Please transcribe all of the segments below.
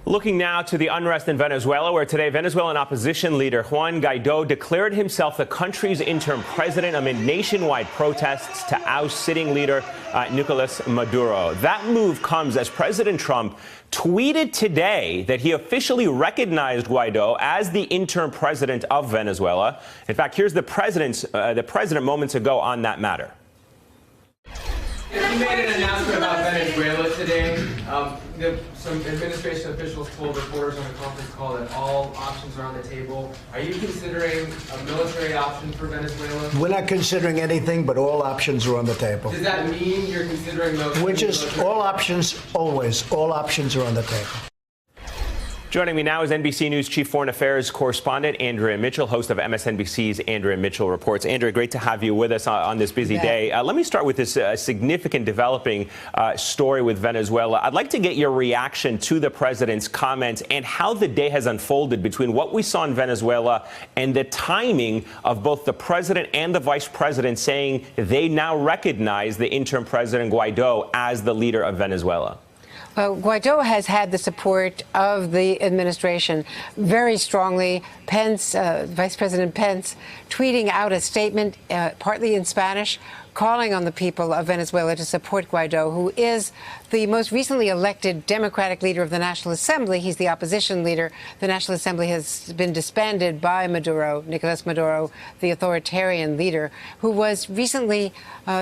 Looking now to the unrest in Venezuela, where today Venezuelan opposition leader Juan Guaido declared himself the country's interim president amid nationwide protests to oust sitting leader Nicolas Maduro. That move comes as President Trump tweeted today that he officially recognized Guaido as the interim president of Venezuela. In fact, here's the president moments ago on that matter. You made an announcement about Venezuela today. Some administration officials told reporters on a conference call that all options are on the table. Are you considering a military option for Venezuela? We're not considering anything, but all options are on the table. Does that mean you're considering those? Which is all options, always. All options are on the table. Joining me now is NBC News Chief Foreign Affairs Correspondent Andrea Mitchell, host of MSNBC's Andrea Mitchell Reports. Andrea, great to have you with us on this busy day. Let me start with this significant developing story with Venezuela. I'd like to get your reaction to the president's comments and how the day has unfolded between what we saw in Venezuela and the timing of both the president and the vice president saying they now recognize the interim president Guaido as the leader of Venezuela. Well, Guaido has had the support of the administration very strongly. Vice President Pence, tweeting out a statement, partly in Spanish, calling on the people of Venezuela to support Guaido, who is the most recently elected Democratic leader of the National Assembly. He's the opposition leader. The National Assembly has been disbanded by Maduro, Nicolas Maduro, the authoritarian leader, who was recently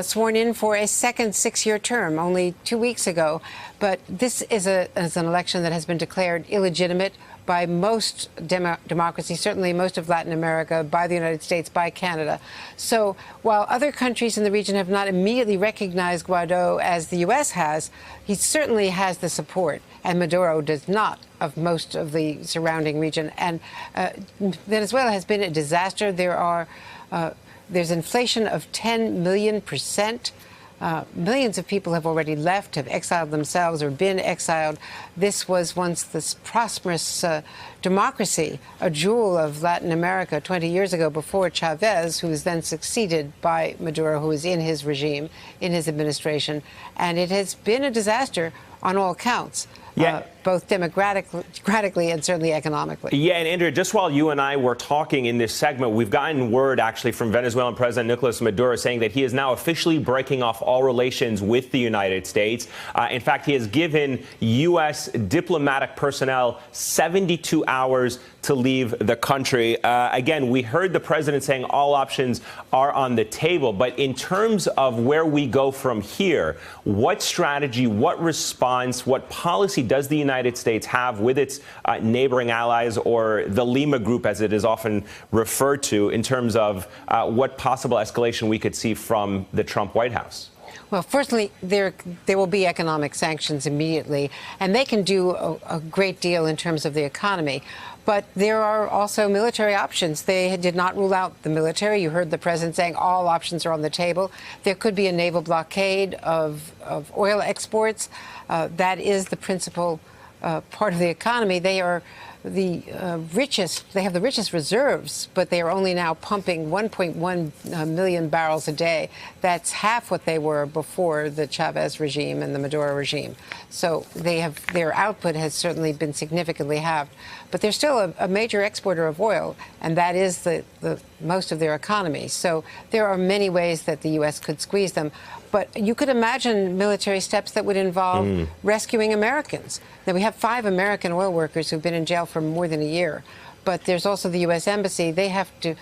sworn in for a second 6-year term only 2 weeks ago. But this is an election that has been declared illegitimate by most democracies, certainly most of Latin America, by the United States, by Canada. So while other countries in the region have not immediately recognized Guaido as the U.S. has, he certainly has the support, and Maduro does not, of most of the surrounding region. And Venezuela has been a disaster. There's inflation of 10 million%. Millions of people have already left, have exiled themselves or been exiled. This was once this prosperous democracy, a jewel of Latin America 20 years ago before Chavez, who was then succeeded by Maduro, who was in his regime, in his administration. And it has been a disaster on all counts. Both democratically and certainly economically. Yeah, and Andrea, just while you and I were talking in this segment, we've gotten word actually from Venezuelan President Nicolas Maduro saying that he is now officially breaking off all relations with the United States. In fact, he has given U.S. diplomatic personnel 72 hours to leave the country. Again, we heard the president saying all options are on the table. But in terms of where we go from here, what strategy, what response, what policy does the United States have with its neighboring allies, or the Lima Group, as it is often referred to, in terms of what possible escalation we could see from the Trump White House? Well, firstly, there will be economic sanctions immediately, and they can do a great deal in terms of the economy. But there are also military options. They did not rule out the military. You heard the president saying all options are on the table. There could be a naval blockade of oil exports. That is the principal part of the economy. They are the richest. They have the richest reserves, but they are only now pumping 1.1 million barrels a day. That's half what they were before the Chavez regime and the Maduro regime. So their output has certainly been significantly halved. But they're still a major exporter of oil, and that is the most of their economy. So there are many ways that the U.S. could squeeze them. But you could imagine military steps that would involve rescuing Americans. Now, we have 5 American oil workers who've been in jail for more than a year. But there's also the U.S. Embassy. They have to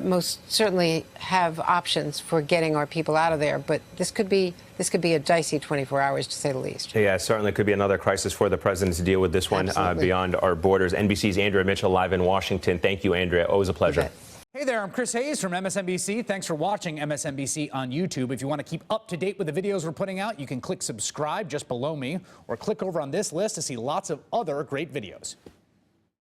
most certainly have options for getting our people out of there. But this could be a dicey 24 hours, to say the least. Yeah, certainly could be another crisis for the president to deal with this one beyond our borders. NBC's Andrea Mitchell live in Washington. Thank you, Andrea. Always a pleasure. Hey there, I'm Chris Hayes from MSNBC. Thanks for watching MSNBC on YouTube. If you want to keep up to date with the videos we're putting out, you can click subscribe just below me, or click over on this list to see lots of other great videos.